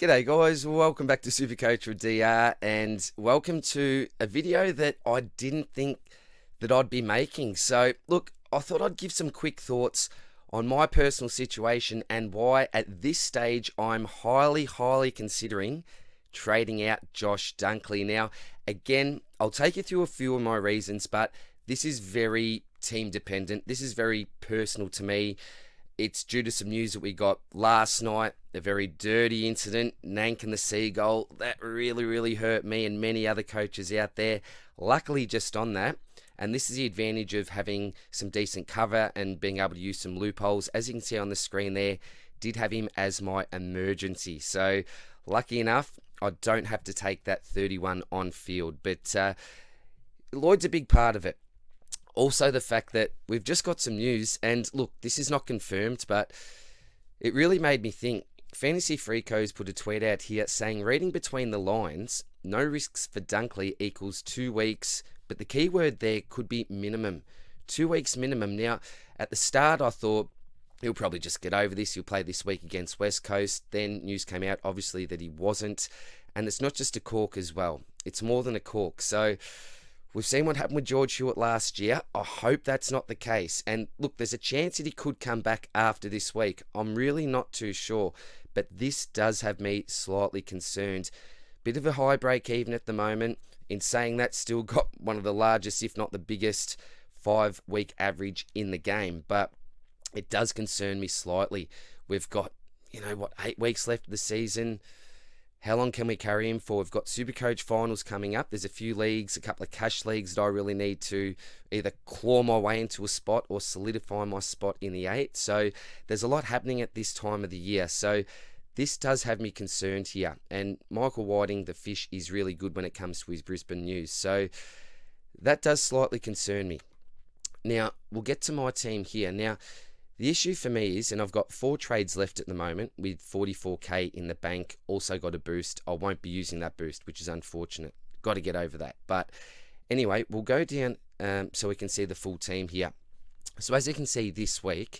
G'day guys, welcome back to SuperCoach with DR and welcome to a video that I didn't think that I'd be making. So look, I thought I'd give some quick thoughts on my personal situation and why at this stage I'm highly considering trading out Josh Dunkley. Now, again, I'll take you through a few of my reasons, but this is very team dependent. This is very personal to me. It's due to some news that we got last night, a very dirty incident, Nank and the Seagull. That really hurt me and many other coaches out there. Luckily, just on that, and this is the advantage of having some decent cover and being able to use some loopholes. As you can see on the screen there, did have him as my emergency. So, lucky enough, I don't have to take that 31 on field. But Lloyd's a big part of it. Also, the fact that we've just got some news, and look, this is not confirmed, but it really made me think. Fantasy Freakos put a tweet out here saying, reading between the lines, no risks for Dunkley equals 2 weeks, but the key word there could be minimum. 2 weeks minimum. Now, at the start, I thought he'll probably just get over this. He'll play this week against West Coast. Then news came out, obviously, that he wasn't. And it's not just a cork as well. It's more than a cork. So we've seen what happened with George Hewitt last year. I hope that's not the case. And look, there's a chance that he could come back after this week. I'm really not too sure. But this does have me slightly concerned. Bit of a high break even at the moment. In saying that, still got one of the largest, if not the biggest, 5-week average in the game. But it does concern me slightly. We've got, 8 weeks left of the season. How long can we carry him for? We've got SuperCoach finals coming up. There's a few leagues, a couple of cash leagues that I really need to either claw my way into a spot or solidify my spot in the 8. So there's a lot happening at this time of the year. So this does have me concerned here. And Michael Whiting, the fish, is really good when it comes to his Brisbane news. So that does slightly concern me. Now, we'll get to my team here. Now, the issue for me is, and I've got 4 trades left at the moment with 44k in the bank, also got a boost. I won't be using that boost, which is unfortunate. Got to get over that. But anyway, we'll go down so we can see the full team here. So as you can see this week,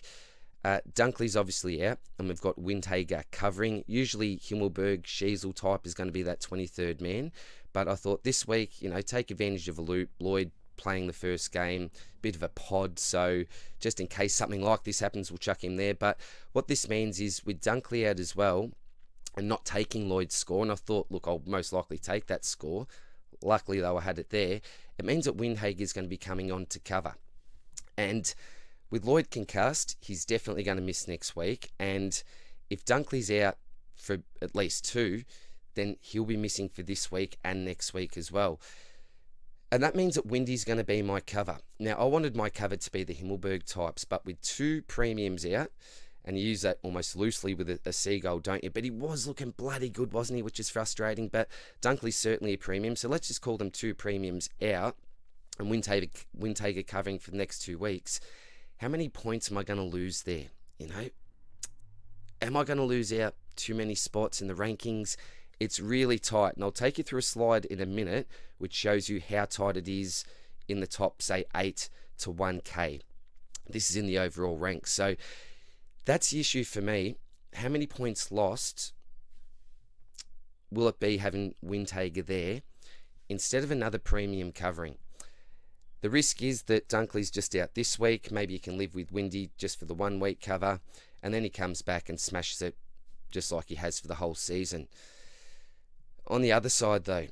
Dunkley's obviously out, and we've got Windhager covering. Usually Himmelberg, Sheasel type is going to be that 23rd man. But I thought this week, take advantage of a loop. Lloyd playing the first game, bit of a pod, so just in case something like this happens, we'll chuck him there. But what this means is with Dunkley out as well and not taking Lloyd's score, and I thought, look, I'll most likely take that score. Luckily, though, I had it there. It means that Windhager is going to be coming on to cover. And with Lloyd concussed, he's definitely going to miss next week. And if Dunkley's out for at least 2, then he'll be missing for this week and next week as well. And that means that Windy's going to be my cover. Now, I wanted my cover to be the Himmelberg types, but with 2 premiums out, and you use that almost loosely with a Seagull, don't you? But he was looking bloody good, wasn't he? Which is frustrating, but Dunkley's certainly a premium. So let's just call them 2 premiums out, and Windhager covering for the next 2 weeks. How many points am I going to lose there? Am I going to lose out too many spots in the rankings? It's really tight, and I'll take you through a slide in a minute which shows you how tight it is in the top, say, 8 to 1k. This is in the overall rank. So that's the issue for me. How many points lost will it be having Windhager there instead of another premium covering? The risk is that Dunkley's just out this week. Maybe you can live with Windy just for the 1 week cover, and then he comes back and smashes it just like he has for the whole season. On the other side, though,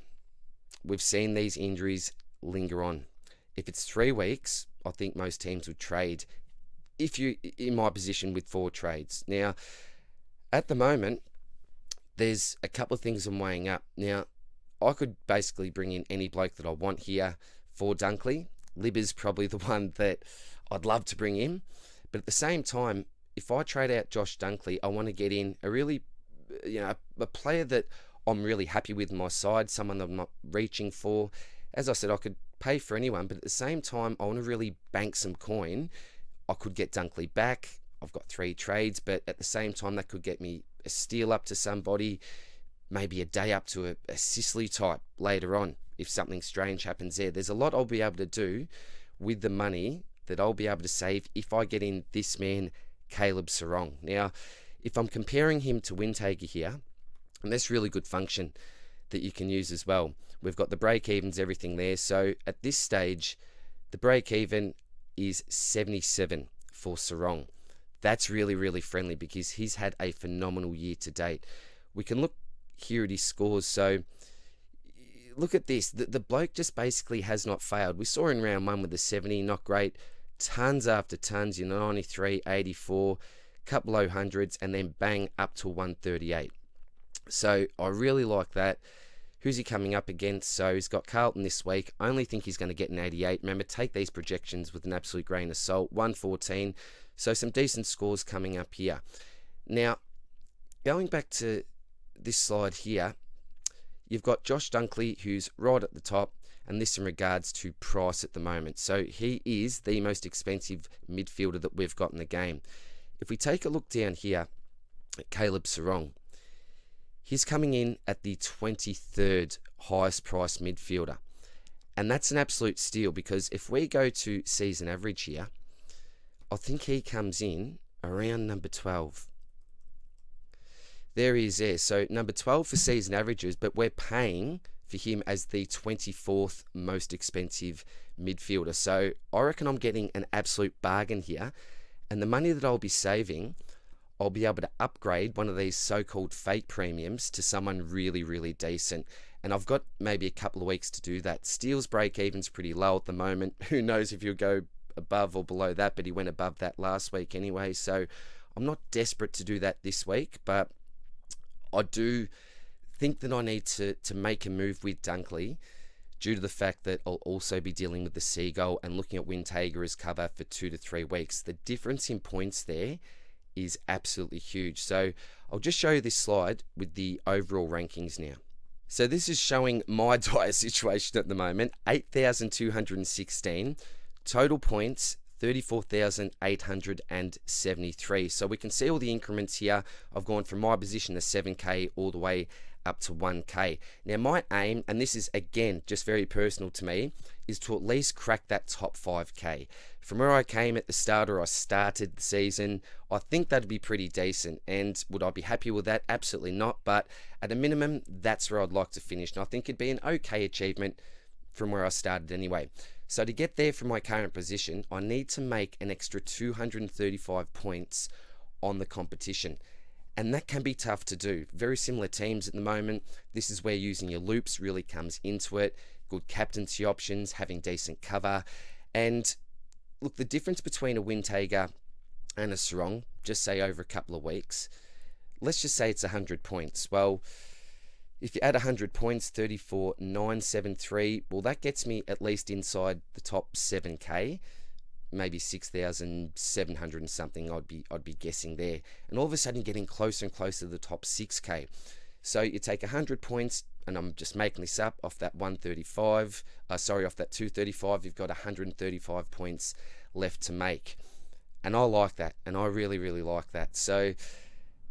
we've seen these injuries linger on. If it's 3 weeks, I think most teams would trade if you in my position with 4 trades. Now, at the moment, there's a couple of things I'm weighing up. Now, I could basically bring in any bloke that I want here for Dunkley. Libba's probably the one that I'd love to bring in. But at the same time, if I trade out Josh Dunkley, I want to get in a really, a player that I'm really happy with my side, someone that I'm not reaching for. As I said, I could pay for anyone, but at the same time, I want to really bank some coin. I could get Dunkley back. I've got 3 trades, but at the same time, that could get me a steal up to somebody, maybe a day up to a Sicily type later on if something strange happens there. There's a lot I'll be able to do with the money that I'll be able to save if I get in this man, Caleb Sarong. Now, if I'm comparing him to Windhager here, And there's really good function that you can use as well. We've got the break evens, everything there. So at this stage, the break even is 77 for Sarong. That's really, really friendly because he's had a phenomenal year to date. We can look here at his scores. So look at this. The bloke just basically has not failed. We saw in round one with the 70, not great. Tons after tons, 93, 84, couple low hundreds, and then bang up to 138. So I really like that. Who's he coming up against? So he's got Carlton this week. I only think he's going to get an 88. Remember, take these projections with an absolute grain of salt. 114. So some decent scores coming up here. Now, going back to this slide here, you've got Josh Dunkley, who's right at the top, and this in regards to price at the moment. So he is the most expensive midfielder that we've got in the game. If we take a look down here at Caleb Sarong, he's coming in at the 23rd highest priced midfielder. And that's an absolute steal, because if we go to season average here, I think he comes in around number 12. There he is there. So number 12 for season averages, but we're paying for him as the 24th most expensive midfielder. So I reckon I'm getting an absolute bargain here. And the money that I'll be saving, I'll be able to upgrade one of these so-called fake premiums to someone really, really decent. And I've got maybe a couple of weeks to do that. Steele's break-even's pretty low at the moment. Who knows if he'll go above or below that, but he went above that last week anyway. So I'm not desperate to do that this week, but I do think that I need to make a move with Dunkley due to the fact that I'll also be dealing with the Seagull and looking at Wintager as cover for 2 to 3 weeks. The difference in points there is absolutely huge. So I'll just show you this slide with the overall rankings now. So this is showing my dire situation at the moment. 8,216. Total points, 34,873. So we can see all the increments here. I've gone from my position, the 7K, all the way up to 1K. Now my aim, and this is again just very personal to me, is to at least crack that top 5K. From where I came at the start, or I started the season, I think that'd be pretty decent. And would I be happy with that? Absolutely not. But at a minimum, that's where I'd like to finish. And I think it'd be an okay achievement from where I started anyway. So to get there from my current position, I need to make an extra 235 points on the competition. And that can be tough to do. Very similar teams at the moment. This is where using your loops really comes into it. Good captaincy options, having decent cover. And look, the difference between a Wintager and a Sarong, just say over a couple of weeks, let's just say it's 100 points. Well, if you add 100 points, 34,973, well, that gets me at least inside the top 7K, maybe 6,700 and something. I'd be guessing there, and all of a sudden getting closer and closer to the top 6K. So you take 100 points, and I'm just making this up, off that 135. Off that 235, you've got 135 points left to make, and I like that, and I really, really like that. So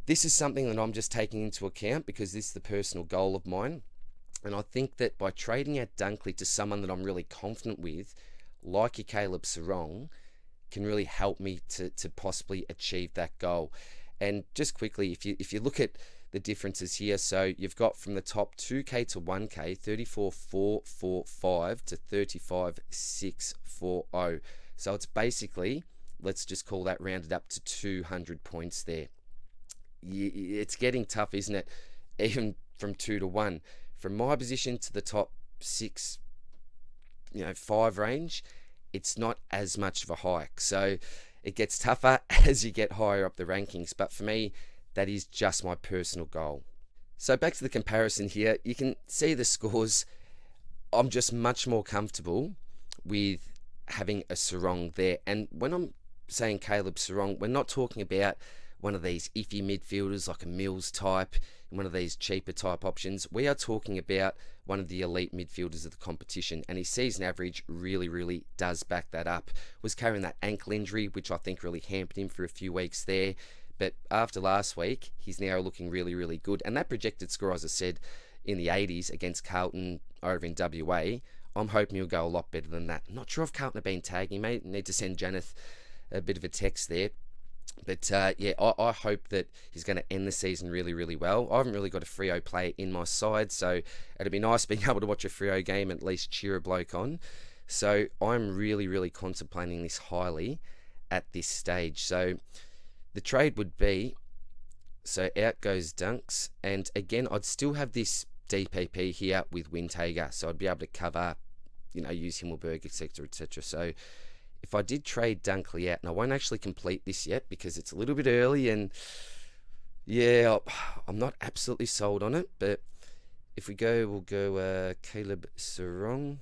this is something that I'm just taking into account because this is the personal goal of mine. And I think that by trading out Dunkley to someone that I'm really confident with, like your Caleb Sarong, can really help me to possibly achieve that goal. And just quickly, if you look at the differences here, so you've got from the top 2K to 1K, 34,445 to 35,640. So it's basically, let's just call that rounded up to 200 points there. It's getting tough, isn't it? Even from 2 to 1. From my position to the top 6, 5 range, it's not as much of a hike. So it gets tougher as you get higher up the rankings. But for me, that is just my personal goal. So back to the comparison here, you can see the scores. I'm just much more comfortable with having a Sarong there. And when I'm saying Caleb Sarong, we're not talking about one of these iffy midfielders like a Mills type, one of these cheaper type options. We are talking about one of the elite midfielders of the competition, and his season average really, really does back that up. Was carrying that ankle injury, which I think really hampered him for a few weeks there. But after last week, he's now looking really, really good. And that projected score, as I said, in the 80s against Carlton over in WA, I'm hoping he'll go a lot better than that. Not sure if Carlton have been tagging. May need to send Janeth a bit of a text there. But yeah, I hope that he's going to end the season really, really well. I haven't really got a Freo player in my side, so it'd be nice being able to watch a Freo game, at least cheer a bloke on. So I'm really, really contemplating this highly at this stage. So the trade would be, so out goes Dunks, and again, I'd still have this DPP here with Wintager, so I'd be able to cover, use Himmelberg, etc., etc. So if I did trade Dunkley out, and I won't actually complete this yet because it's a little bit early, and yeah, I'm not absolutely sold on it, but if we'll go Caleb Sarong.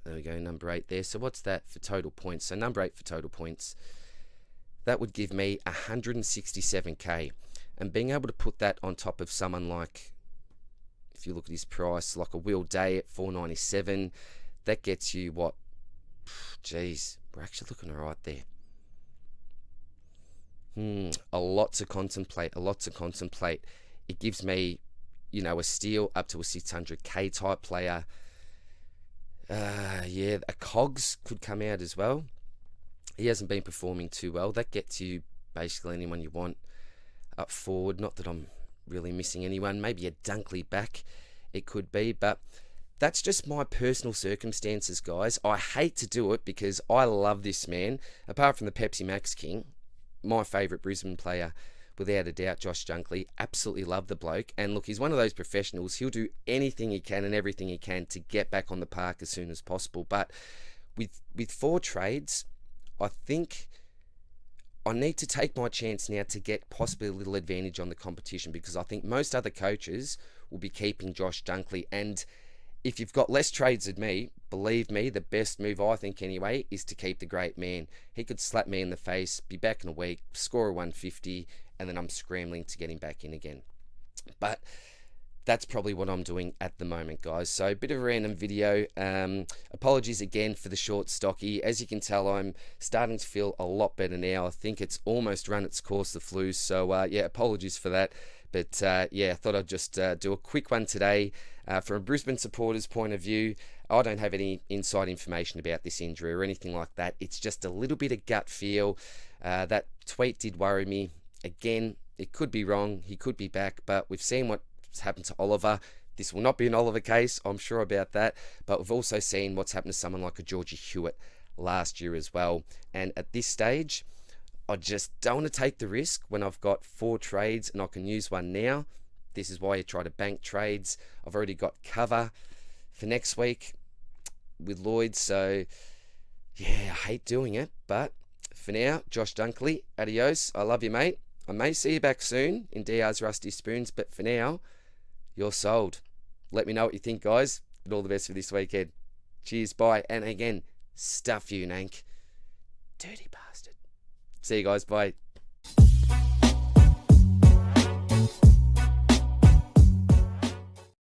There we go, number 8 there. So what's that for total points? So number 8 for total points. That would give me 167k. And being able to put that on top of someone like, if you look at his price, like a Will Day at 497, that gets you what? Jeez, we're actually looking all right there. A lot to contemplate. It gives me, a steal up to a 600k type player. Yeah, a Cogs could come out as well. He hasn't been performing too well. That gets you basically anyone you want up forward. Not that I'm really missing anyone. Maybe a Dunkley back, it could be, but that's just my personal circumstances, guys. I hate to do it because I love this man. Apart from the Pepsi Max King, my favourite Brisbane player, without a doubt, Josh Dunkley. Absolutely love the bloke. And look, he's one of those professionals. He'll do anything he can and everything he can to get back on the park as soon as possible. But with 4 trades, I think I need to take my chance now to get possibly a little advantage on the competition, because I think most other coaches will be keeping Josh Dunkley. And if you've got less trades than me, believe me, the best move, I think anyway, is to keep the great man. He could slap me in the face, be back in a week, score a 150, and then I'm scrambling to get him back in again. But that's probably what I'm doing at the moment, guys. So a bit of a random video. Apologies again for the short stocky. As you can tell, I'm starting to feel a lot better now. I think it's almost run its course, the flu. So yeah, apologies for that. But yeah, I thought I'd just do a quick one today. From a Brisbane supporter's point of view, I don't have any inside information about this injury or anything like that. It's just a little bit of gut feel. That tweet did worry me. Again, it could be wrong. He could be back, but we've seen what's happened to Oliver. This will not be an Oliver case, I'm sure about that. But we've also seen what's happened to someone like a Georgie Hewitt last year as well. And at this stage, I just don't want to take the risk when I've got 4 trades and I can use one now. This is why you try to bank trades. I've already got cover for next week with Lloyd. So, yeah, I hate doing it. But for now, Josh Dunkley, adios. I love you, mate. I may see you back soon in DR's Rusty Spoons. But for now, you're sold. Let me know what you think, guys. And all the best for this weekend. Cheers, bye. And again, stuff you, Nank. Dirty bastard. See you guys, bye.